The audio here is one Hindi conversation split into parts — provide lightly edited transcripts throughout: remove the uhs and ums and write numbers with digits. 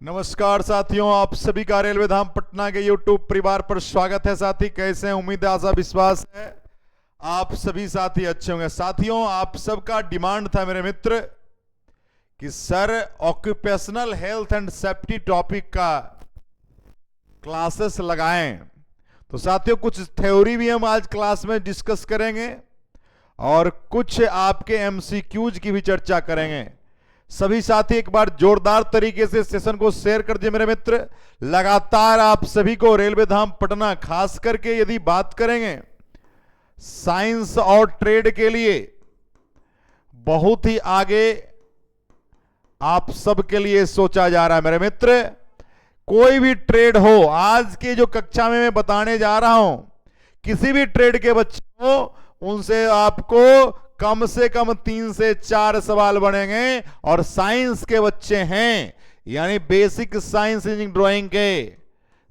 नमस्कार साथियों, आप सभी का रेलवे धाम पटना के यूट्यूब परिवार पर स्वागत है। साथी कैसे हैं? उम्मीद है, आशा विश्वास है आप सभी साथी अच्छे होंगे। साथियों, आप सबका डिमांड था मेरे मित्र कि sir occupational health and safety topic का क्लासेस लगाएं। तो साथियों, कुछ थ्योरी भी हम आज क्लास में डिस्कस करेंगे और कुछ आपके एमसीक्यूज की भी चर्चा करेंगे। सभी साथी एक बार जोरदार तरीके से सेशन को शेयर कर दिए मेरे मित्र। लगातार आप सभी को रेलवे धाम पटना, खास करके यदि बात करेंगे साइंस और ट्रेड के लिए, बहुत ही आगे आप सबके लिए सोचा जा रहा है मेरे मित्र। कोई भी ट्रेड हो, आज के जो कक्षा में मैं बताने जा रहा हूं, किसी भी ट्रेड के बच्चे हो, उनसे आपको कम से कम 3 से 4 सवाल बनेंगे। और साइंस के बच्चे हैं, यानी बेसिक साइंस इंजीनियरिंग ड्राइंग के,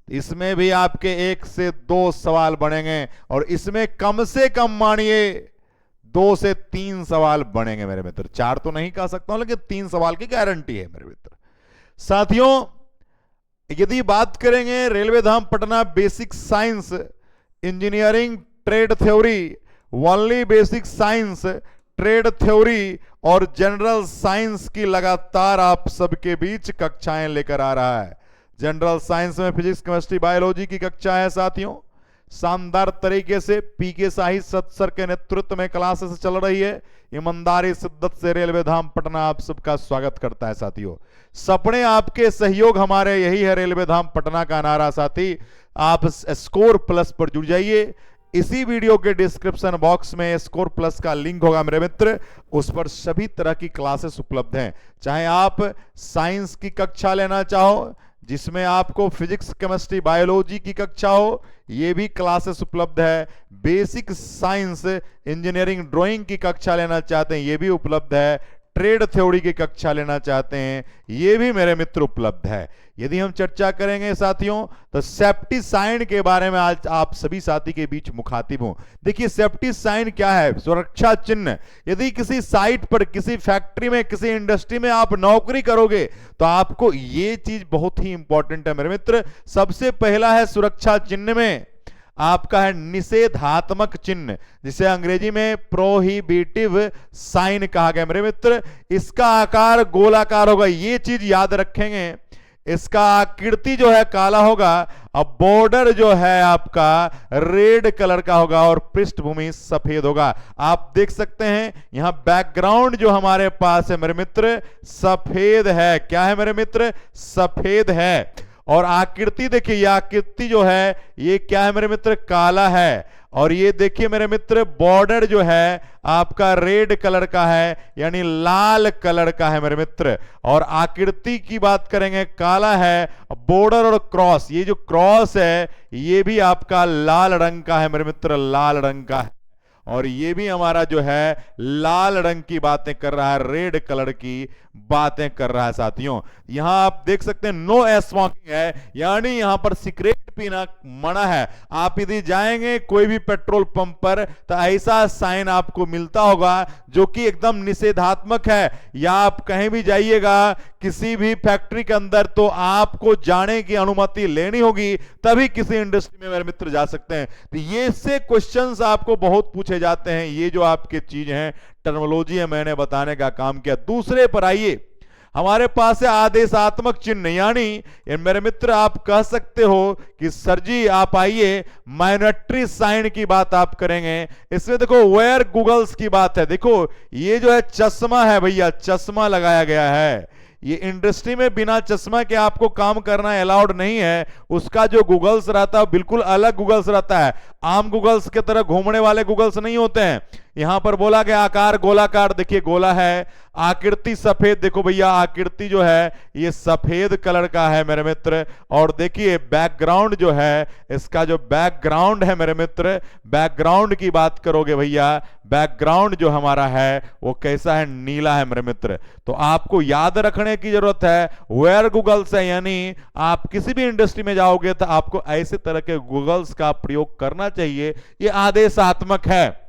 इसमें भी आपके 1 से 2 सवाल बनेंगे। और इसमें कम से कम मानिए 2 से 3 सवाल बनेंगे मेरे मित्र। 4 तो नहीं कह सकता हूं, लेकिन 3 सवाल की गारंटी है मेरे मित्र। साथियों, यदि बात करेंगे railway Dham Patna basic science engineering trade theory, only basic science trade theory और जनरल साइंस की लगातार आप सबके बीच कक्षाएं लेकर आ रहा है। जनरल साइंस में फिजिक्स, केमिस्ट्री, बायोलॉजी की कक्षा है साथियों। शानदार तरीके से पीके शाही सर के नेतृत्व में क्लासेस चल रही है। ईमानदारी शिद्दत से रेलवे धाम पटना आप सबका स्वागत करता है साथियों। सपने आपके, सहयोग हमारे, यही है रेलवे धाम पटना का नारा। साथी, आप स्कोर प्लस पर जुड़ जाइए। इसी वीडियो के डिस्क्रिप्शन बॉक्स में स्कोर प्लस का लिंक होगा मेरे मित्र, उस पर सभी तरह की क्लासेस उपलब्ध हैं। चाहे आप साइंस की कक्षा लेना चाहो, जिसमें आपको फिजिक्स, केमिस्ट्री, बायोलॉजी की कक्षा हो, ये भी क्लासेस उपलब्ध है। बेसिक साइंस इंजीनियरिंग ड्राइंग की कक्षा लेना चाहते हैं, ये भी उपलब्ध है। ट्रेड थ्योरी की कक्षा लेना चाहते हैं, ये भी मेरे मित्र उपलब्ध है। यदि हम चर्चा करेंगे साथियों, तो सेफ्टी साइन के बारे में आज आप सभी साथी के बीच मुखातिब हूं। देखिए, सेफ्टी साइन क्या है? सुरक्षा चिन्ह। यदि किसी साइट पर, किसी फैक्ट्री में, किसी इंडस्ट्री में आप नौकरी करोगे, तो आपको ये चीज बहुत ही इंपॉर्टेंट है मेरे मित्र। सबसे पहला है सुरक्षा चिन्ह में आपका है निषेधात्मक चिन्ह, जिसे अंग्रेजी में प्रोहिबिटिव साइन कहा गया मेरे मित्र। इसका आकार गोलाकार होगा, ये चीज याद रखेंगे। इसका आकृति जो है काला होगा, अब बॉर्डर जो है आपका रेड कलर का होगा और पृष्ठभूमि सफेद होगा। आप देख सकते हैं यहां बैकग्राउंड जो हमारे पास है मेरे मित्र, सफेद है। क्या है मेरे मित्र? सफेद है। और आकृति देखिए, यह आकृति जो है ये क्या है मेरे मित्र? काला है। और ये देखिए मेरे मित्र, बॉर्डर जो है आपका रेड कलर का है, यानी लाल कलर का है मेरे मित्र। और आकृति की बात करेंगे, काला है। बॉर्डर और क्रॉस, ये जो क्रॉस है ये भी आपका लाल रंग का है मेरे मित्र, लाल रंग का है। और ये भी हमारा जो है लाल रंग की बातें कर रहा है, रेड कलर की बातें कर रहा है साथियों। यहां आप देख सकते हैं नो स्मोकिंग है, यानी यहां पर सिगरेट पीना मना है। आप यदि जाएंगे कोई भी पेट्रोल पंप पर, तो ऐसा साइन आपको मिलता होगा जो कि एकदम निषेधात्मक है। या आप कहीं भी जाइएगा किसी भी फैक्ट्री के अंदर, तो आपको जाने की अनुमति लेनी होगी, तभी किसी इंडस्ट्री में मेरे मित्र जा सकते हैं। तो ये से क्वेश्चंस आपको बहुत पूछे जाते हैं। ये जो आपके चीज हैं, टर्मिनोलॉजी है, मैंने बताने का काम किया। दूसरे पर आइए, हमारे पास है आदेशात्मक चिन्ह, यानी मेरे मित्र आप कह सकते हो कि सर जी आप आइए, माइनॉरिटी साइन की बात आप करेंगे। इसमें देखो वेयर गूगल्स की बात है। देखो ये जो है चश्मा है भैया, चश्मा लगाया गया है। ये इंडस्ट्री में बिना चश्मा के आपको काम करना अलाउड नहीं है। उसका जो गूगल्स रहता है बिल्कुल अलग गूगल्स रहता है, आम गूगल्स की तरह घूमने वाले गूगल्स नहीं होते हैं। यहां पर बोला गया आकार गोलाकार, देखिए गोला है। आकृति सफेद, देखो भैया आकृति जो है ये सफेद कलर का है मेरे मित्र। और देखिए बैकग्राउंड जो है, इसका जो बैकग्राउंड है मेरे मित्र, बैकग्राउंड की बात करोगे भैया, बैकग्राउंड जो हमारा है वो कैसा है? नीला है मेरे मित्र। तो आपको याद रखने की जरूरत है, वेयर गूगल्स है, यानी आप किसी भी इंडस्ट्री में जाओगे तो आपको ऐसे तरह के गूगल्स का प्रयोग करना चाहिए। ये आदेशात्मक है।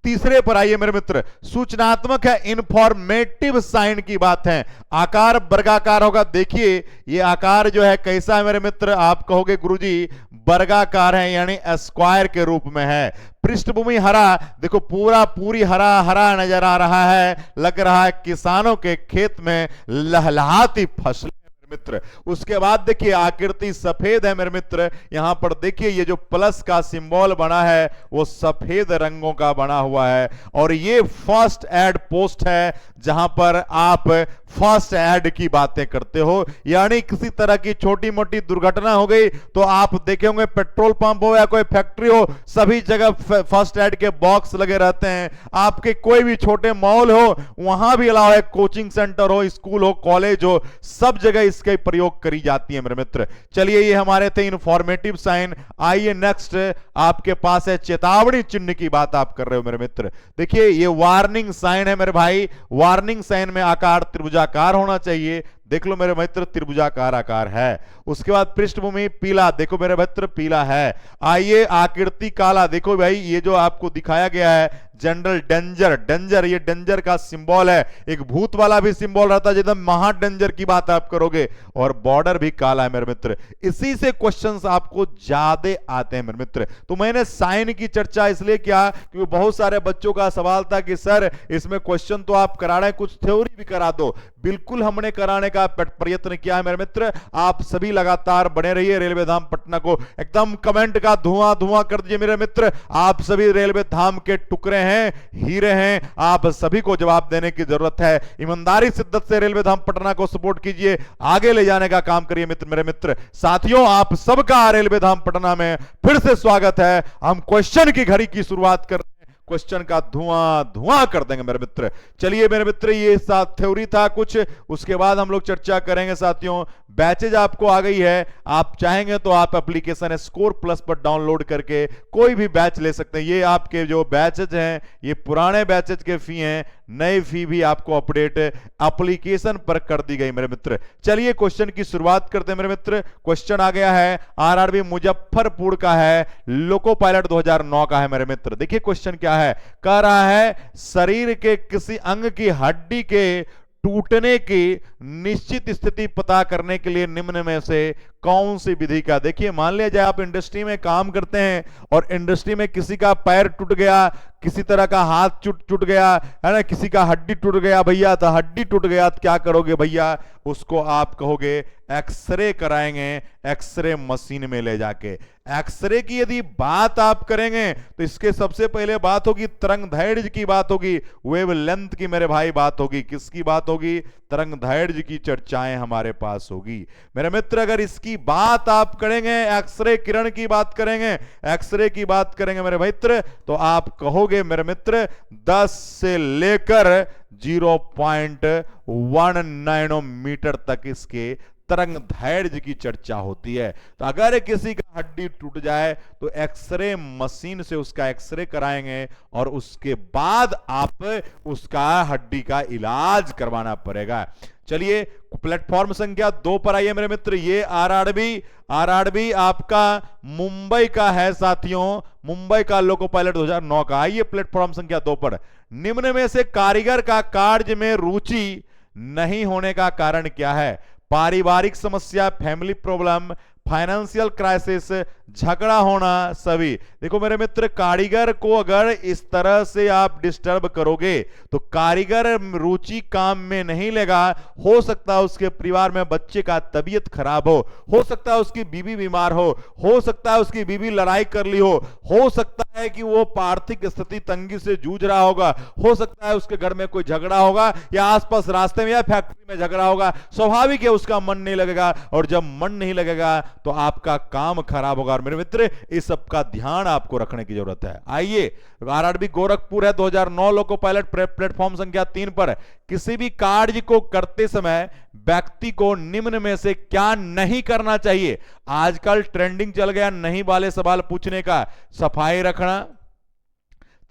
तीसरे पर आइए मेरे मित्र, सूचनात्मक है, इंफॉर्मेटिव साइन की बात है। आकार वर्गाकार होगा। देखिए ये आकार जो है कैसा है मेरे मित्र, आप कहोगे गुरुजी वर्गाकार है, यानी स्क्वायर के रूप में है। पृष्ठभूमि हरा, देखो पूरी हरा हरा नजर आ रहा है, लग रहा है किसानों के खेत में लहलहाती फसल मित्र। उसके बाद देखिए आकृति सफेद है मेरे मित्र, यहां पर देखिए ये जो प्लस का सिंबल बना है वो सफेद रंगों का बना हुआ है, और ये फर्स्ट एड पोस्ट है जहां पर आप फर्स्ट एड की बातें करते हो, यानी किसी तरह की छोटी मोटी दुर्घटना हो गई तो आप देखे होंगे पेट्रोल पंप हो या कोई फैक्ट्री हो, सभी जगह फर्स्ट एड के बॉक्स लगे रहते हैं। आपके कोई भी छोटे मॉल हो वहां भी अलावा है, कोचिंग सेंटर हो, स्कूल हो, कॉलेज हो, सब जगह इसके प्रयोग करी जाती है मेरे मित्र। चलिए ये हमारे थे इंफॉर्मेटिव साइन। आइए नेक्स्ट आपके पास है चेतावनी चिन्ह की बात आप कर रहे हो मेरे मित्र। देखिए ये वार्निंग साइन है मेरे भाई। वार्निंग साइन में आकार त्रिभुजाकार होना चाहिए। देख लो मेरे मित्र त्रिभुजाकार आकार है। उसके बाद पृष्ठभूमि पीला, देखो मेरे मित्र पीला है। आइए आकृति काला, देखो भाई ये जो आपको दिखाया गया है जनरल डेंजर, डेंजर ये डेंजर का सिंबल है। एक भूत वाला भी सिंबल रहता है एकदम महा डेंजर की बात आप करोगे, और बॉर्डर भी काला है मेरे मित्र। इसी से क्वेश्चंस आपको ज्यादा आते हैं मेरे मित्र। तो मैंने साइन की चर्चा इसलिए किया क्योंकि बहुत सारे बच्चों का सवाल था कि सर इसमें क्वेश्चन तो आप करा रहे हैं, कुछ थ्योरी भी करा दो। बिल्कुल हमने कराने का प्रयत्न किया है मेरे मित्र। आप सभी लगातार बने रहिए। रेलवे धाम पटना को एकदम कमेंट का धुआं धुआं कर दीजिए मेरे मित्र। आप सभी रेलवे धाम के टुकड़े हैं, हीरे हैं, आप सभी को जवाब देने की जरूरत है। ईमानदारी शिद्दत से रेलवे धाम पटना को सपोर्ट कीजिए, आगे ले जाने का काम करिए मित्र। मेरे मित्र साथियों आप सबका रेलवे धाम पटना में फिर से स्वागत है। हम क्वेश्चन की घड़ी की शुरुआत कर, क्वेश्चन का धुआं धुआं कर देंगे मेरे मित्र। चलिए मेरे मित्र ये साथ थ्योरी था कुछ, उसके बाद हम लोग चर्चा करेंगे साथियों। बैचेज आपको आ गई है, आप चाहेंगे तो आप एप्लीकेशन स्कोर प्लस पर डाउनलोड करके कोई भी बैच ले सकते हैं। ये आपके जो बैचेज हैं ये पुराने बैचेज के फी हैं, नए फी भी आपको अपडेट एप्लीकेशन पर कर दी गई मेरे मित्र। चलिए क्वेश्चन की शुरुआत करते हैं मेरे मित्र। क्वेश्चन आ गया है आरआरबी मुजफ्फरपुर का है, लोको पायलट 2009 का है मेरे मित्र। देखिए क्वेश्चन क्या है, कह रहा है शरीर के किसी अंग की हड्डी के टूटने की निश्चित स्थिति पता करने के लिए निम्न में से कौन सी विधि का। देखिए मान लिया जाए आप इंडस्ट्री में काम करते हैं और इंडस्ट्री में किसी का पैर टूट गया, किसी तरह का हाथ टूट गया है ना, किसी का हड्डी टूट गया भैया, तो हड्डी टूट गया तो क्या करोगे भैया, उसको आप कहोगे एक्सरे कराएंगे, एक्सरे मशीन में ले जाके। एक्सरे की यदि बात आप करेंगे तो इसके सबसे पहले बात होगी तरंगदैर्घ्य की बात होगी, वेवलेंथ की मेरे भाई बात होगी। किसकी बात होगी, तरंगदैर्घ्य की चर्चाएं हमारे पास होगी मेरे मित्र। अगर इसकी बात आप करेंगे, एक्सरे किरण की बात करेंगे, एक्सरे की बात करेंगे मेरे मित्र, तो आप कहोगे मेरे मित्र 10 से लेकर 0.1 नैनोमीटर तक इसके तरंगदैर्घ्य की चर्चा होती है। तो अगर किसी का हड्डी टूट जाए तो एक्सरे मशीन से उसका एक्सरे कराएंगे और उसके बाद आप उसका हड्डी का इलाज करवाना पड़ेगा। चलिए प्लेटफॉर्म संख्या 2 पर आइए मेरे मित्र। ये आरआरबी आपका मुंबई का है साथियों, मुंबई का लोको पायलट 2009 का। आइए प्लेटफॉर्म संख्या 2 पर, निम्न में से कारीगर का कार्य में रुचि नहीं होने का कारण क्या है। पारिवारिक समस्या, फैमिली प्रॉब्लम, फाइनेंशियल क्राइसिस, झगड़ा होना, सभी। देखो मेरे मित्र कारीगर को अगर इस तरह से आप डिस्टर्ब करोगे तो कारीगर रुचि काम में नहीं लेगा। हो सकता है उसके परिवार में बच्चे का तबीयत खराब हो सकता है उसकी बीवी बीमार हो सकता है उसकी बीवी लड़ाई कर ली हो सकता है कि वो आर्थिक स्थिति तंगी से जूझ रहा होगा, हो सकता है उसके घर में कोई झगड़ा होगा या आसपास रास्ते में या फैक्ट्री में झगड़ा होगा। स्वाभाविक है उसका मन नहीं लगेगा, और जब मन नहीं लगेगा तो आपका काम खराब होगा। और मेरे मित्र इस सब का ध्यान आपको रखने की जरूरत है। आइए आरआरबी गोरखपुर है 2009 लोको पायलट प्लेटफॉर्म संख्या 3 पर, किसी भी कार्य को करते समय व्यक्ति को निम्न में से क्या नहीं करना चाहिए। आजकल ट्रेंडिंग चल गया नहीं वाले सवाल पूछने का। सफाई रखना,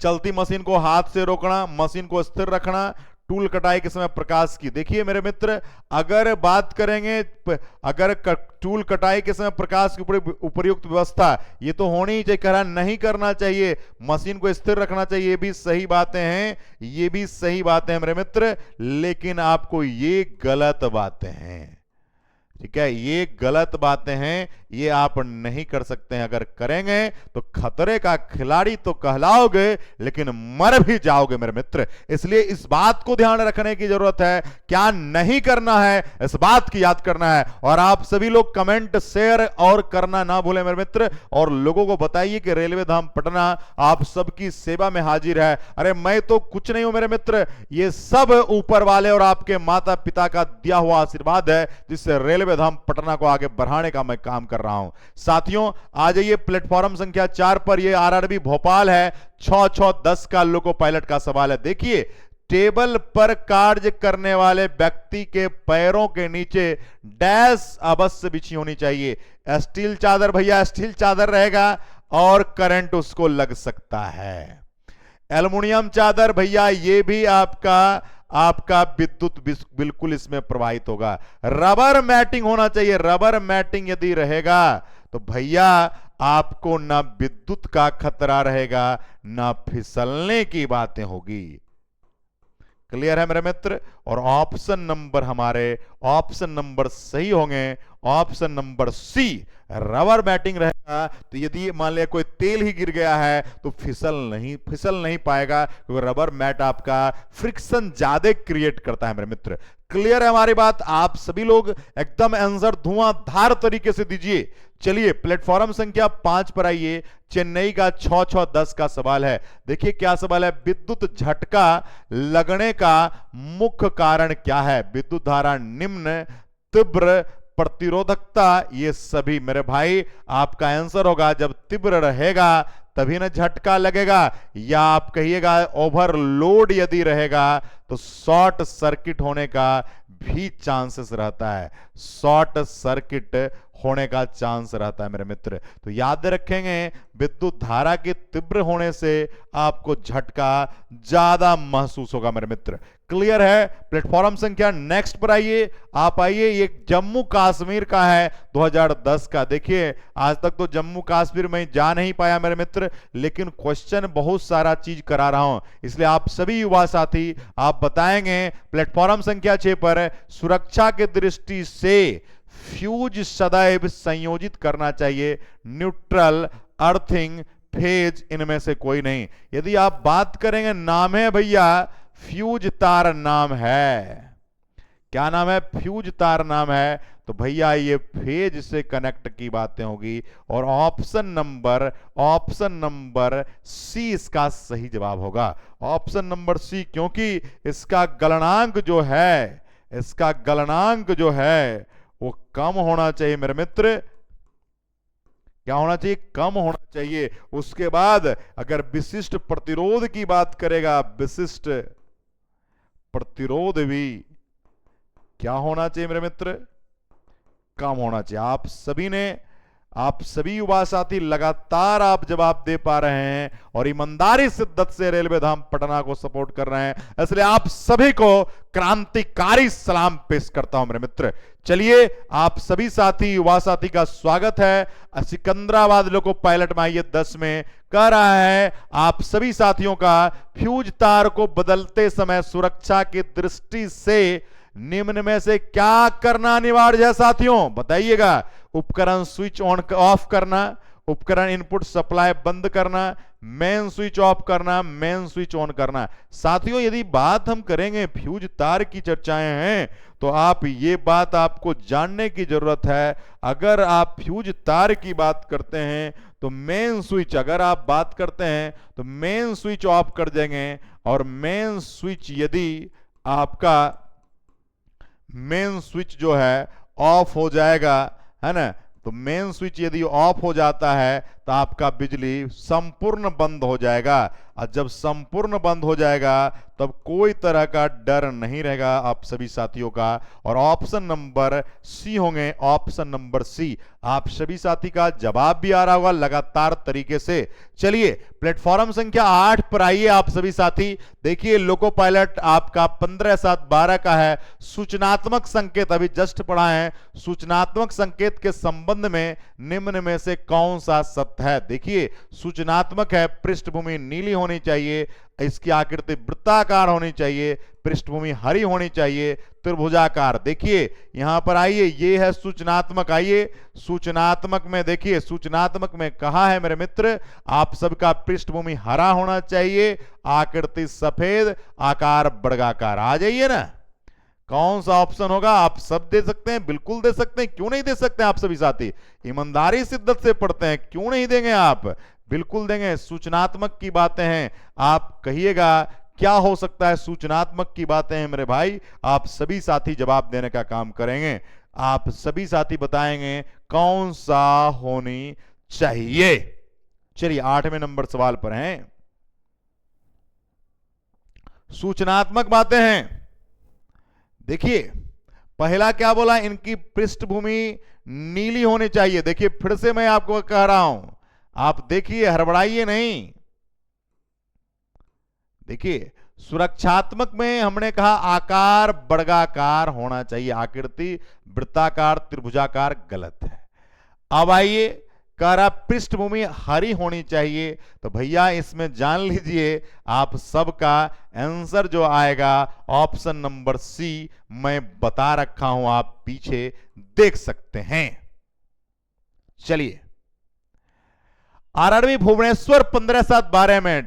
चलती मशीन को हाथ से रोकना, मशीन को स्थिर रखना, टूल कटाई के समय प्रकाश की। देखिए मेरे मित्र, अगर बात करेंगे, अगर टूल कटाई के समय प्रकाश की उपयुक्त व्यवस्था, ये तो होनी ही चाहिए, कह रहा नहीं करना चाहिए, मशीन को स्थिर रखना चाहिए, ये भी सही बातें हैं, ये भी सही बातें हैं मेरे मित्र, लेकिन आपको ये गलत बातें हैं, ठीक है, ये गलत बातें हैं, ये आप नहीं कर सकते हैं। अगर करेंगे तो खतरे का खिलाड़ी तो कहलाओगे, लेकिन मर भी जाओगे मेरे मित्र। इसलिए इस बात को ध्यान रखने की जरूरत है, क्या नहीं करना है, इस बात की याद करना है। और आप सभी लोग कमेंट शेयर और करना ना भूलें मेरे मित्र, और लोगों को बताइए कि रेलवे धाम पटना आप सबकी सेवा में हाजिर है। अरे मैं तो कुछ नहीं हूं मेरे मित्र, ये सब ऊपर वाले और आपके माता पिता का दिया हुआ आशीर्वाद है, जिससे रेलवे धाम पटना को आगे बढ़ाने का मैं काम कर रहा हूं। साथियों आ जाइए प्लेटफॉर्म संख्या 4 पर, ये आरआरबी भोपाल है, 6-6-10 का लोको पायलट का सवाल है। देखिए, टेबल पर कार्य करने वाले व्यक्ति के पैरों के नीचे डैश अवश्य बिछी होनी चाहिए। स्टील चादर भैया, स्टील चादर रहेगा और करंट उसको लग सकता है। एल्युमिनियम चादर भैया, ये भी आपका विद्युत बिल्कुल इसमें प्रवाहित होगा। रबर मैटिंग होना चाहिए, रबर मैटिंग यदि रहेगा तो भैया आपको ना विद्युत का खतरा रहेगा, ना फिसलने की बातें होगी। क्लियर है मेरे मित्र? और ऑप्शन नंबर हमारे, ऑप्शन नंबर सही होंगे, option number C, rubber matting रहेगा। तो यदि मान लिया कोई तेल ही गिर गया है तो फिसल नहीं पाएगा, क्योंकि रबर मैट आपका फ्रिक्शन ज्यादा क्रिएट करता है मेरे मित्र। क्लियर है हमारी बात? आप सभी लोग एकदम आंसर धुआंधार तरीके से दीजिए। चलिए प्लेटफॉर्म संख्या 5 पर आइए, चेन्नई का 6-6-10 का सवाल है। देखिए क्या सवाल है, विद्युत झटका लगने का मुख्य कारण क्या है? विद्युत धारा निम्न, तीव्र, प्रतिरोधकता, ये सभी मेरे भाई आपका आंसर होगा। जब तीव्र रहेगा तभी ना झटका लगेगा, या आप कहिएगा ओवरलोड यदि रहेगा तो शॉर्ट सर्किट होने का भी चांसेस रहता है, शॉर्ट सर्किट होने का चांस रहता है मेरे मित्र। तो याद रखेंगे, विद्युत धारा के तीव्र होने से आपको झटका ज्यादा महसूस होगा मेरे मित्र। क्लियर है? प्लेटफॉर्म संख्या नेक्स्ट पर आइए, आप आइए, ये जम्मू कश्मीर का है 2010 का। देखिए आज तक तो जम्मू कश्मीर में जा नहीं पाया मेरे मित्र, लेकिन क्वेश्चन बहुत सारा चीज करा रहा हूं, इसलिए आप सभी युवा साथी आप बताएंगे। प्लेटफॉर्म संख्या 6 पर, सुरक्षा की दृष्टि से फ्यूज सदैव संयोजित करना चाहिए, न्यूट्रल, अर्थिंग, फेज, इनमें से कोई नहीं। यदि आप बात करेंगे, नाम है भैया फ्यूज तार नाम है। क्या नाम है? फ्यूज तार नाम है। तो भैया ये फेज से कनेक्ट की बातें होगी, और ऑप्शन नंबर सी इसका सही जवाब होगा। ऑप्शन नंबर सी, क्योंकि इसका गलनांक जो है वो कम होना चाहिए मेरे मित्र। क्या होना चाहिए? कम होना चाहिए। उसके बाद अगर विशिष्ट प्रतिरोध की बात करेगा, विशिष्ट प्रतिरोध भी क्या होना चाहिए मेरे मित्र? कम होना चाहिए। आप सभी युवा साथी लगातार आप जवाब दे पा रहे हैं और ईमानदारी शिद्दत से रेलवे धाम पटना को सपोर्ट कर रहे हैं, इसलिए आप सभी को क्रांतिकारी सलाम पेश करता हूं मेरे मित्र। चलिए आप सभी साथी, युवा साथी का स्वागत है सिकंदराबाद लोको पायलट में। आइए 10 में कह रहा है आप सभी साथियों का, फ्यूज तार को बदलते समय सुरक्षा की दृष्टि से निम्न में से क्या करना अनिवार्य है साथियों? बताइएगा। उपकरण स्विच ऑन ऑफ करना, उपकरण इनपुट सप्लाई बंद करना, मेन स्विच ऑफ करना, मेन स्विच ऑन करना। साथियों यदि बात हम करेंगे, फ्यूज तार की चर्चाएं हैं, तो आप ये बात आपको जानने की जरूरत है। अगर आप फ्यूज तार की बात करते हैं तो मेन स्विच, अगर आप बात करते हैं तो मेन स्विच ऑफ कर देंगे, और मेन स्विच यदि आपका मेन स्विच जो है ऑफ हो जाएगा, है ना, तो मेन स्विच यदि ऑफ हो जाता है तो आपका बिजली संपूर्ण बंद हो जाएगा। और जब संपूर्ण बंद हो जाएगा तब कोई तरह का डर नहीं रहेगा आप सभी साथियों का। और ऑप्शन नंबर सी होंगे, ऑप्शन नंबर सी। आप सभी साथी का जवाब भी आ रहा होगा लगातार तरीके से। चलिए प्लेटफॉर्म संख्या 8 पर आइए आप सभी साथी। देखिए लोको पायलट आपका 15/7/12 का है। सूचनात्मक संकेत अभी जस्ट पढ़ा है। सूचनात्मक संकेत के संबंध में निम्न में से कौन सा सत्य है? देखिए सूचनात्मक है, पृष्ठभूमि नीली होनी चाहिए, इसकी आकृति वृत्ताकार होनी चाहिए, पृष्ठभूमि हरी होनी चाहिए, त्रिभुजाकार। देखिए यहां पर आइए, ये है सूचनात्मक। आइए सूचनात्मक में देखिए, सूचनात्मक में कहा है मेरे मित्र, आप सबका पृष्ठभूमि हरा होना चाहिए, आकृति सफेद, आकार वर्गाकार। आ जाइए ना, कौन सा ऑप्शन होगा? आप सब दे सकते हैं, बिल्कुल दे सकते हैं, क्यों नहीं दे सकते आप सभी साथी? ईमानदारी शिद्दत से पढ़ते हैं, क्यों नहीं देंगे आप? बिल्कुल देंगे। सूचनात्मक की बातें हैं, आप कहिएगा क्या हो सकता है? सूचनात्मक की बातें हैं मेरे भाई, आप सभी साथी जवाब देने का काम करेंगे। आप सभी साथी बताएंगे कौन सा होनी चाहिए। चलिए 8वें नंबर सवाल पर हैं। सूचनात्मक बातें हैं। देखिए पहला क्या बोला, इनकी पृष्ठभूमि नीली होनी चाहिए। देखिए फिर से मैं आपको कह रहा हूं, आप देखिए, हड़बड़ाइए नहीं। देखिए सुरक्षात्मक में हमने कहा आकार वर्गाकार होना चाहिए, आकृति वृत्ताकार त्रिभुजाकार गलत है। अब आइए, कह रहा पृष्ठभूमि हरी होनी चाहिए। तो भैया इसमें जान लीजिए आप सबका आंसर जो आएगा ऑप्शन नंबर सी, मैं बता रखा हूं, आप पीछे देख सकते हैं। चलिए आरआरबी भुवनेश्वर 15/7/12 में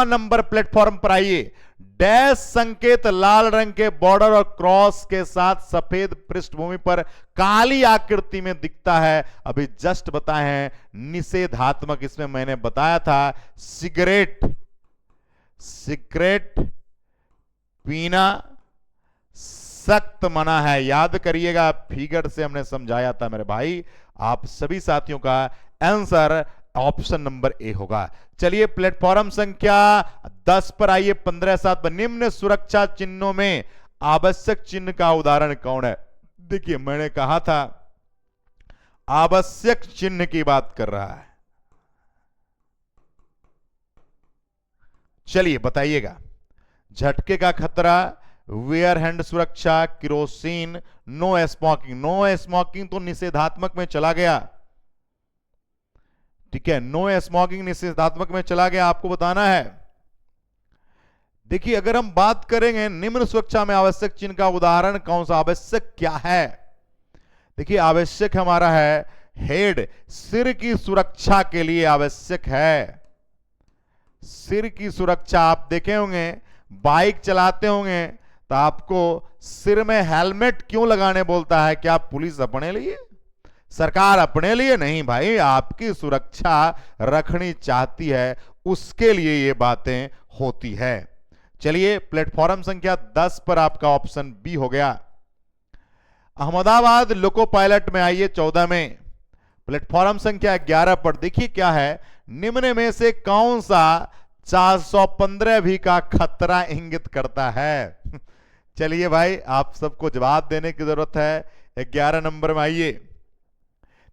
नंबर प्लेटफॉर्म पर आइए। डैश संकेत लाल रंग के बॉर्डर और क्रॉस के साथ सफेद पृष्ठभूमि पर काली आकृति में दिखता है। अभी जस्ट बताए हैं निषेधात्मक, इसमें मैंने बताया था सिगरेट पीना सख्त मना है। याद करिएगा, फिगर से हमने समझाया था मेरे भाई। आप सभी साथियों का आंसर ऑप्शन नंबर ए होगा। चलिए प्लेटफॉर्म संख्या 10 पर आइए। 15/7 पर निम्न सुरक्षा चिन्हों में आवश्यक चिन्ह का उदाहरण कौन है? देखिए मैंने कहा था आवश्यक चिन्ह की बात कर रहा है। चलिए बताइएगा। झटके का खतरा, वेयर हैंड सुरक्षा, kerosene, no smoking. No smoking तो निषेधात्मक में चला गया, ठीक है, नो स्मोकिंग निषेधात्मक में चला गया, आपको बताना है। देखिए अगर हम बात करेंगे निम्न सुरक्षा में आवश्यक चिन्ह का उदाहरण कौन सा, आवश्यक क्या है? देखिए आवश्यक हमारा है हेड, सिर की सुरक्षा के लिए आवश्यक है। सिर की सुरक्षा आप देखे होंगे, बाइक चलाते होंगे तो आपको सिर में हेलमेट क्यों लगाने बोलता है? क्या पुलिस अपने लिए, सरकार अपने लिए? नहीं भाई, आपकी सुरक्षा रखनी चाहती है, उसके लिए ये बातें होती है। चलिए प्लेटफॉर्म संख्या 10 पर आपका ऑप्शन बी हो गया। अहमदाबाद लोको पायलट में आइए 14 में। प्लेटफॉर्म संख्या 11 पर देखिए क्या है, निम्न में से कौन सा 415 भी का खतरा इंगित करता है? चलिए भाई आप सबको जवाब देने की जरूरत है। 11 नंबर में आइए।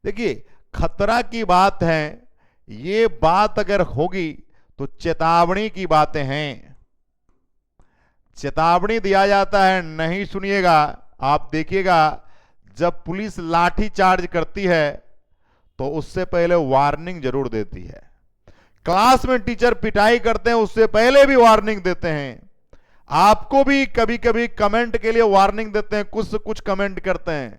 देखिए खतरा की बात है, ये बात अगर होगी तो चेतावनी की बातें हैं। चेतावनी दिया जाता है, नहीं सुनिएगा। आप देखिएगा जब पुलिस लाठी चार्ज करती है तो उससे पहले वार्निंग जरूर देती है। क्लास में टीचर पिटाई करते हैं उससे पहले भी वार्निंग देते हैं। आपको भी कभी कभी कमेंट के लिए वार्निंग देते हैं, कुछ कमेंट करते हैं,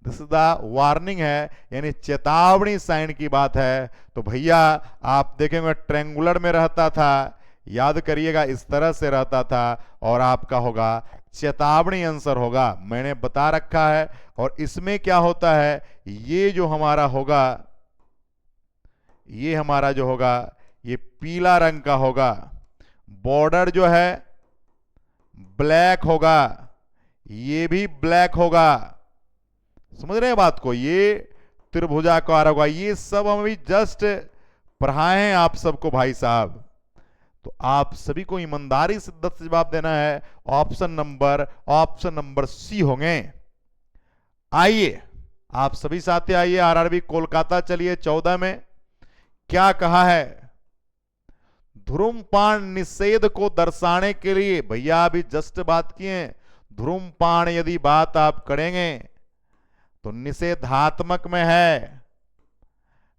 दिस इज द वार्निंग है, यानी चेतावनी साइन की बात है। तो भैया आप देखेंगे ट्रायंगुलर में रहता था, याद करिएगा इस तरह से रहता था, और आपका होगा चेतावनी आंसर होगा, मैंने बता रखा है। और इसमें क्या होता है, ये जो हमारा होगा, ये हमारा जो होगा ये पीला रंग का होगा, बॉर्डर जो है ब्लैक होगा, ये भी ब्लैक होगा। समझ रहे हैं बात को? ये त्रिभुजाकार होगा। ये सब हम अभी जस्ट पढ़ाए हैं आप सबको भाई साहब। तो आप सभी को ईमानदारी से 10 जवाब देना है। ऑप्शन नंबर सी होंगे। आइए आप सभी साथी आइए, आरआरबी कोलकाता चलिए 14 में क्या कहा है। धूम्रपान निषेध को दर्शाने के लिए, भैया अभी जस्ट बात किए, धूम्रपान यदि बात आप करेंगे तो निषेधात्मक में है,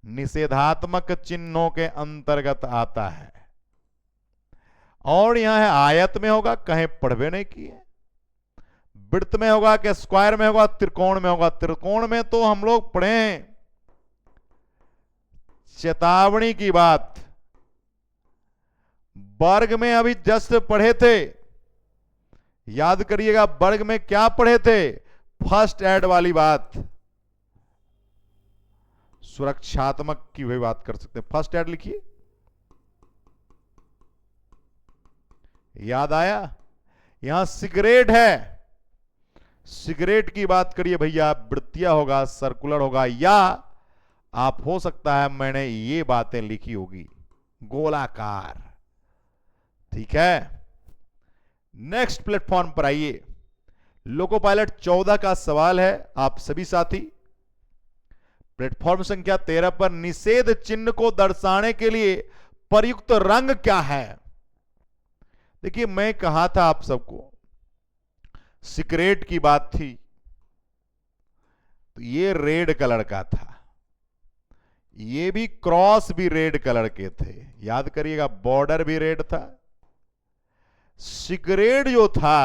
निषेधात्मक चिन्हों के अंतर्गत आता है। और यहां है आयत में होगा, कहीं पढ़वे नहीं किए। वृत्त में होगा कि स्क्वायर में होगा, त्रिकोण में होगा। त्रिकोण में तो हम लोग पढ़े हैं चेतावनी की बात, वर्ग में अभी जस्ट पढ़े थे, याद करिएगा वर्ग में क्या पढ़े थे, फर्स्ट एड वाली बात। सुरक्षात्मक की भी बात कर सकते हैं, फर्स्ट एड लिखिए, याद आया। यहां सिगरेट है, सिगरेट की बात करिए भैया, वृत्तीय होगा, सर्कुलर होगा, या आप हो सकता है मैंने ये बातें लिखी होगी गोलाकार। ठीक है, नेक्स्ट प्लेटफॉर्म पर आइए। लोको पायलट 14 का सवाल है आप सभी साथी। प्लेटफॉर्म संख्या 13 पर निषेध चिन्ह को दर्शाने के लिए प्रयुक्त रंग क्या है। देखिए मैं कहा था आप सबको, सिगरेट की बात थी तो ये रेड कलर का था, ये भी क्रॉस भी रेड कलर के थे, याद करिएगा बॉर्डर भी रेड था। सिगरेट जो था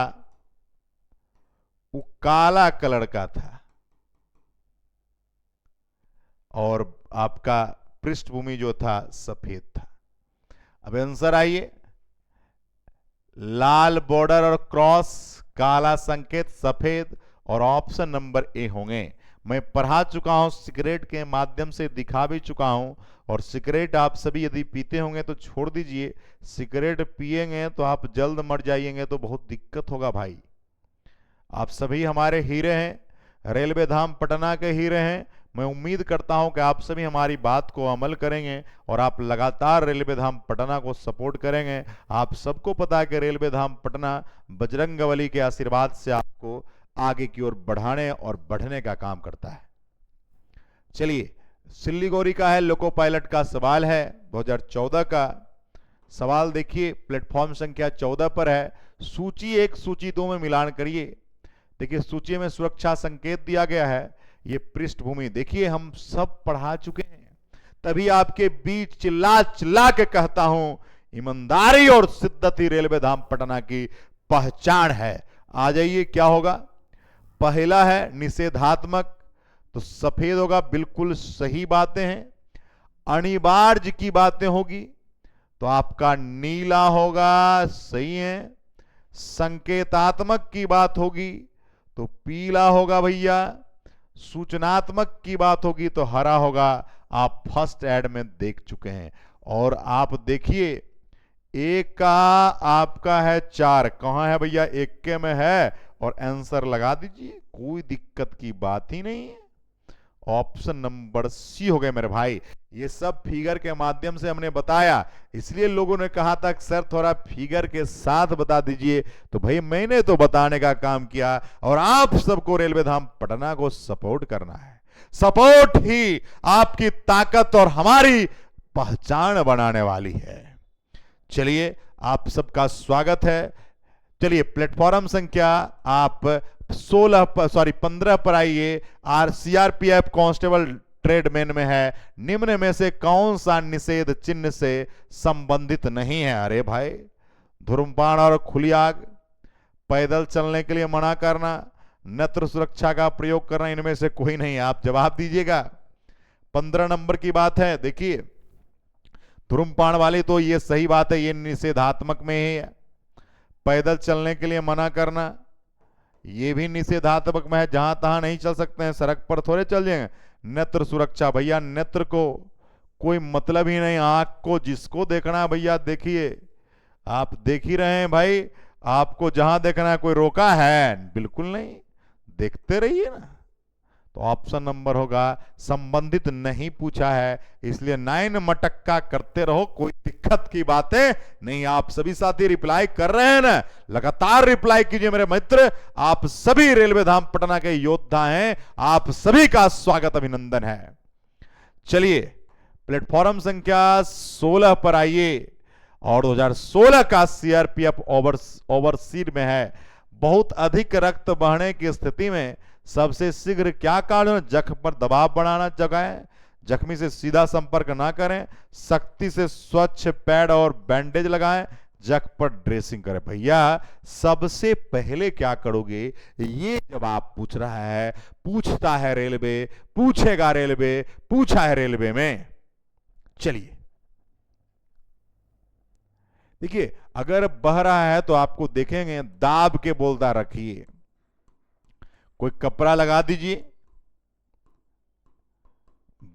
वो काला कलर का था और आपका पृष्ठभूमि जो था सफेद था। अब आंसर आइए, लाल बॉर्डर और क्रॉस, काला संकेत, सफेद, और ऑप्शन नंबर ए होंगे। मैं पढ़ा चुका हूं, सिगरेट के माध्यम से दिखा भी चुका हूं। और सिगरेट आप सभी यदि पीते होंगे तो छोड़ दीजिए, सिगरेट पिएंगे तो आप जल्द मर जाइएंगे तो बहुत दिक्कत होगा भाई। आप सभी हमारे हीरे हैं, रेलवे धाम पटना के हीरे हैं। मैं उम्मीद करता हूं कि आप सभी हमारी बात को अमल करेंगे और आप लगातार रेलवे धाम पटना को सपोर्ट करेंगे। आप सबको पता है कि रेलवे धाम पटना बजरंगबली के आशीर्वाद से आपको आगे की ओर बढ़ाने और बढ़ने का काम करता है। चलिए सिल्लीगुड़ी का है, लोको पायलट का सवाल है 2014 का सवाल। देखिए प्लेटफॉर्म संख्या 14 पर है, सूची 1 सूची 2 में मिलान करिए। देखिए सूची में सुरक्षा संकेत दिया गया है, ये पृष्ठभूमि देखिए हम सब पढ़ा चुके हैं, तभी आपके बीच चिल्ला चिल्ला के कहता हूं ईमानदारी और शिद्दत ही रेलवे धाम पटना की पहचान है। आ जाइए क्या होगा। पहला है निषेधात्मक, तो सफेद होगा, बिल्कुल सही बातें हैं। अनिवार्य की बातें होगी तो आपका नीला होगा, सही है। संकेतात्मक की बात होगी तो पीला होगा भैया। सूचनात्मक की बात होगी तो हरा होगा। आप फर्स्ट एड में देख चुके हैं। और आप देखिए एक का आपका है 4, कहां है भैया, 1 के में है और आंसर लगा दीजिए, कोई दिक्कत की बात ही नहीं है। ऑप्शन नंबर सी हो गए मेरे भाई। ये सब फिगर के माध्यम से हमने बताया, इसलिए लोगों ने कहा था कि सर थोड़ा फिगर के साथ बता दीजिए, तो भाई मैंने तो बताने का काम किया और आप सबको रेलवे धाम पटना को सपोर्ट करना है। सपोर्ट ही आपकी ताकत और हमारी पहचान बनाने वाली है। चलिए आप सबका स्वागत है। चलिए प्लेटफॉर्म संख्या आप 15 पर आइए। सीआरपीएफ कांस्टेबल ट्रेडमैन में है, निम्न में से कौन सा निषेध चिन्ह से संबंधित नहीं है। अरे भाई, धूम्रपान और खुली आग, पैदल चलने के लिए मना करना, नेत्र सुरक्षा का प्रयोग करना, इनमें से कोई नहीं है। आप जवाब दीजिएगा। 15 नंबर की बात है। देखिए धूम्रपान वाली तो ये सही बात है, ये निषेधात्मक में ही है। पैदल चलने के लिए मना करना ये भी निषेधात्मक में है, जहां तहां नहीं चल सकते हैं, सड़क पर थोड़े चल जाएंगे। नेत्र सुरक्षा, भैया नेत्र को कोई मतलब ही नहीं, आंख को जिसको देखना है भैया देखिए, आप देख ही रहे हैं भाई, आपको जहां देखना है कोई रोका है? बिल्कुल नहीं, देखते रहिए ना। तो ऑप्शन नंबर होगा संबंधित नहीं पूछा है, इसलिए 9 मटक्का करते रहो, कोई दिक्कत की बातें नहीं। आप सभी साथी रिप्लाई कर रहे हैं ना, लगातार रिप्लाई कीजिए मेरे मित्र। आप सभी रेलवे धाम पटना के योद्धा हैं, आप सभी का स्वागत अभिनंदन है। चलिए प्लेटफॉर्म संख्या 16 पर आइए, और 2016 का सीआरपीएफ ओवरसीड में है। बहुत अधिक रक्त बहने की स्थिति में सबसे शीघ्र क्या कारण? जख्म पर दबाव बढ़ाना, जगह जख्मी से सीधा संपर्क ना करें, सख्ती से स्वच्छ पैड और बैंडेज लगाएं, जख्म पर ड्रेसिंग करें। भैया सबसे पहले क्या करोगे, ये जवाब पूछ रहा है, पूछता है रेलवे, पूछेगा रेलवे, पूछा है रेलवे में। चलिए देखिए, अगर बह रहा है तो आपको देखेंगे दाब के बोलता रखिए, कोई कपड़ा लगा दीजिए,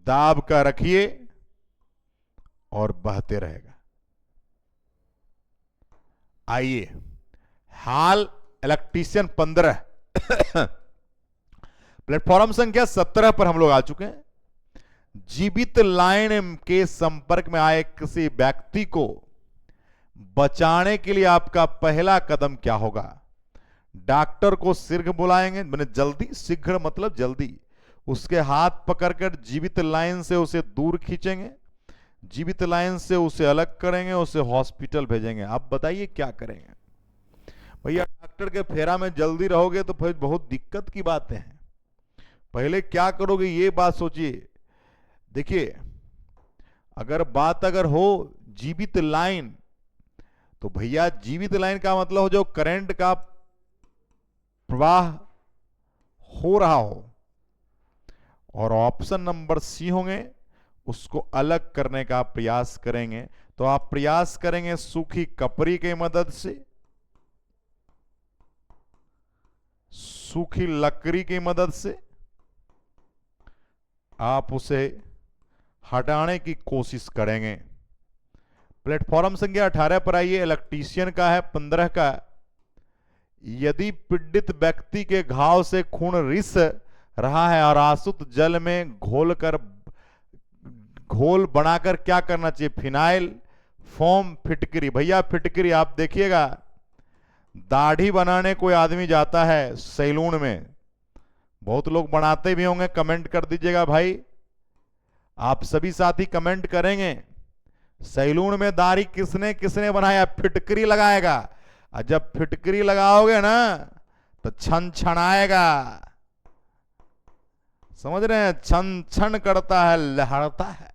दाब का रखिए और बहते रहेगा। आइए हाल इलेक्ट्रीशियन 15 प्लेटफॉर्म संख्या 17 पर हम लोग आ चुके हैं। जीवित लाइन के संपर्क में आए किसी व्यक्ति को बचाने के लिए आपका पहला कदम क्या होगा? डॉक्टर को शीघ्र बुलाएंगे, मैंने जल्दी, शीघ्र मतलब जल्दी, उसके हाथ पकड़कर जीवित लाइन से उसे दूर खींचेंगे, जीवित लाइन से उसे अलग करेंगे, उसे हॉस्पिटल भेजेंगे। आप बताइए क्या करेंगे? भैया डॉक्टर के फेरा में जल्दी रहोगे तो फिर बहुत दिक्कत की बातें हैं। पहले क्या करोगे ये बात सोचिए। देखिए अगर बात हो जीवित लाइन, तो भैया जीवित लाइन का मतलब हो जो करंट का प्रवाह हो रहा हो, और ऑप्शन नंबर सी होंगे, उसको अलग करने का प्रयास करेंगे। तो आप प्रयास करेंगे सूखी कपड़ी की मदद से, सूखी लकड़ी की मदद से आप उसे हटाने की कोशिश करेंगे। प्लेटफॉर्म संख्या 18 पर आइए, इलेक्ट्रीशियन का है 15 का। यदि पीड़ित व्यक्ति के घाव से खून रिस रहा है और आसुत जल में घोल बनाकर क्या करना चाहिए? फिनाइल, फोम, फिटकरी। भैया फिटकरी आप देखिएगा, दाढ़ी बनाने कोई आदमी जाता है सैलून में, बहुत लोग बनाते भी होंगे, कमेंट कर दीजिएगा भाई, आप सभी साथी कमेंट करेंगे। सैलून में दाढ़ी किसने किसने बनाया? फिटकरी लगाएगा, और जब फिटकरी लगाओगे ना तो छन छन आएगा, समझ रहे हैं? छन छन करता है, लहरता है।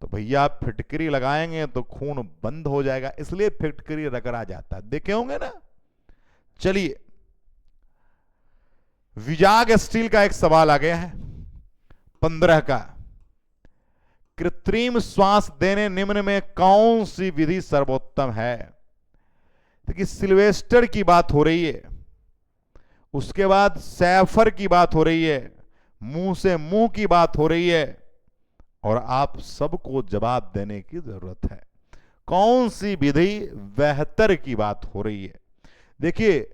तो भैया आप फिटकरी लगाएंगे तो खून बंद हो जाएगा, इसलिए फिटकरी रगड़ा जाता है, देखे होंगे ना। चलिए विजाग स्टील का एक सवाल आ गया है 15 का। कृत्रिम श्वास देने निम्न में कौन सी विधि सर्वोत्तम है? देखिए सिल्वेस्टर की बात हो रही है, उसके बाद सैफर की बात हो रही है, मुंह से मुंह की बात हो रही है, और आप सबको जवाब देने की जरूरत है। कौन सी विधि बेहतर की बात हो रही है? देखिए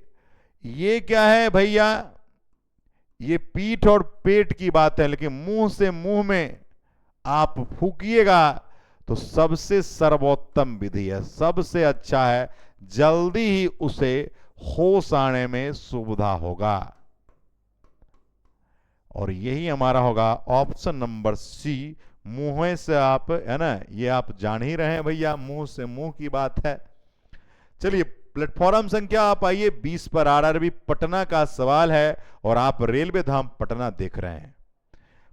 ये क्या है भैया, ये पीठ और पेट की बात है, लेकिन मुंह से मुंह में आप फूकिएगा तो सबसे सर्वोत्तम विधि है, सबसे अच्छा है, जल्दी ही उसे होश आने में सुविधा होगा। और यही हमारा होगा ऑप्शन नंबर सी, मुंह से आप, है ना, ये आप जान ही रहे हैं भैया, मुंह से मुंह की बात है। चलिए प्लेटफॉर्म संख्या आप आइए 20 पर आरआरबी पटना का सवाल है, और आप रेलवे धाम पटना देख रहे हैं।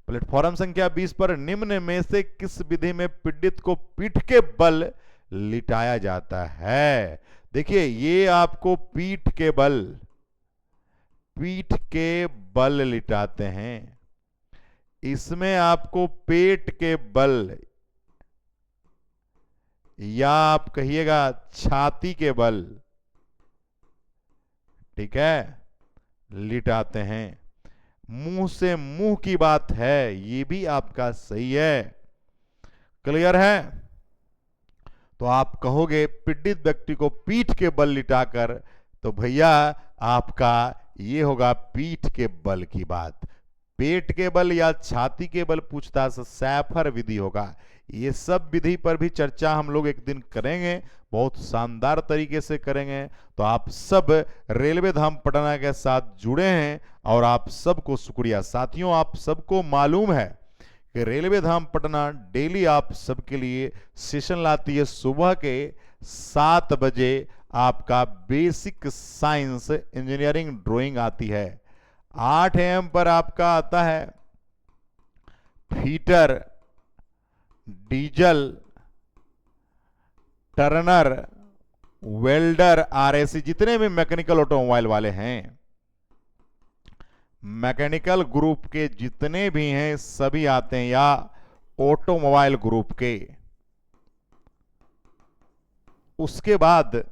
प्लेटफॉर्म संख्या 20 पर निम्न में से किस विधि में पीड़ित को पीठ के बल लिटाया जाता है? देखिए ये आपको पीठ के बल लिटाते हैं, इसमें आपको पेट के बल, या आप कहिएगा छाती के बल, ठीक है, लिटाते हैं। मुंह से मुंह की बात है, ये भी आपका सही है, क्लियर है? तो आप कहोगे पीड़ित व्यक्ति को पीठ के बल लिटाकर, तो भैया आपका ये होगा पीठ के बल की बात। पेट के बल या छाती के बल पूछताछ सैफर विधि होगा। ये सब विधि पर भी चर्चा हम लोग एक दिन करेंगे, बहुत शानदार तरीके से करेंगे। तो आप सब रेलवे धाम पटना के साथ जुड़े हैं और आप सबको शुक्रिया। साथियों, आप सबको मालूम है कि रेलवे धाम पटना डेली आप सबके लिए सेशन लाती है। सुबह के 7 बजे आपका बेसिक साइंस इंजीनियरिंग ड्राइंग आती है। 8 AM पर आपका आता है fitter, diesel, Turner, welder, RAC, जितने भी मैकेनिकल ऑटोमोबाइल वाले हैं, मैकेनिकल ग्रुप के जितने भी हैं सभी आते हैं, या ऑटोमोबाइल ग्रुप के। उसके बाद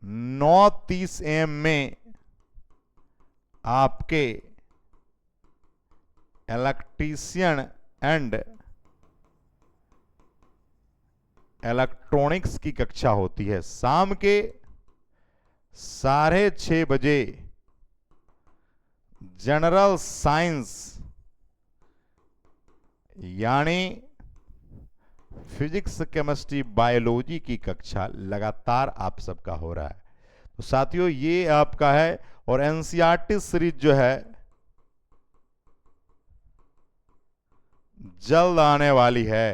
9:30 AM में आपके इलेक्ट्रीशियन एंड इलेक्ट्रॉनिक्स की कक्षा होती है। शाम के 6:30 बजे जनरल साइंस यानी फिजिक्स, केमिस्ट्री, बायोलॉजी की कक्षा लगातार आप सबका हो रहा है। तो साथियों, ये आपका है। और एनसीईआरटी सीरीज जो है जल्द आने वाली है,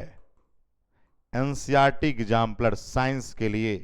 एनसीईआरटी एग्जाम्पलर साइंस के लिए।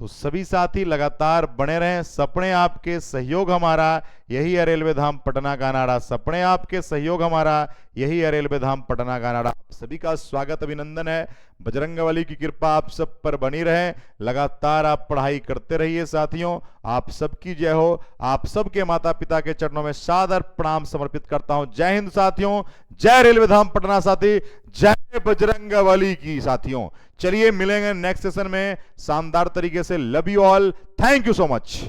तो सभी साथी लगातार बने रहें। सपने आपके, सहयोग हमारा, यही है रेलवे धाम पटना का नारा। सपने आपके, सहयोग हमारा, यही है रेलवे धाम पटना का नारा। आप सभी का स्वागत, अभिनंदन है। बजरंगबली की कृपा आप सब पर बनी रहे। लगातार आप पढ़ाई करते रहिए साथियों। आप सबकी जय हो। आप सबके माता पिता के चरणों में सादर प्रणाम समर्पित करता हूं। जय हिंद साथियों, जय रेलवे धाम पटना साथी, जय बजरंगबली की साथियों। चलिए मिलेंगे नेक्स्ट सेशन में शानदार तरीके से। Love you all, thank you so much.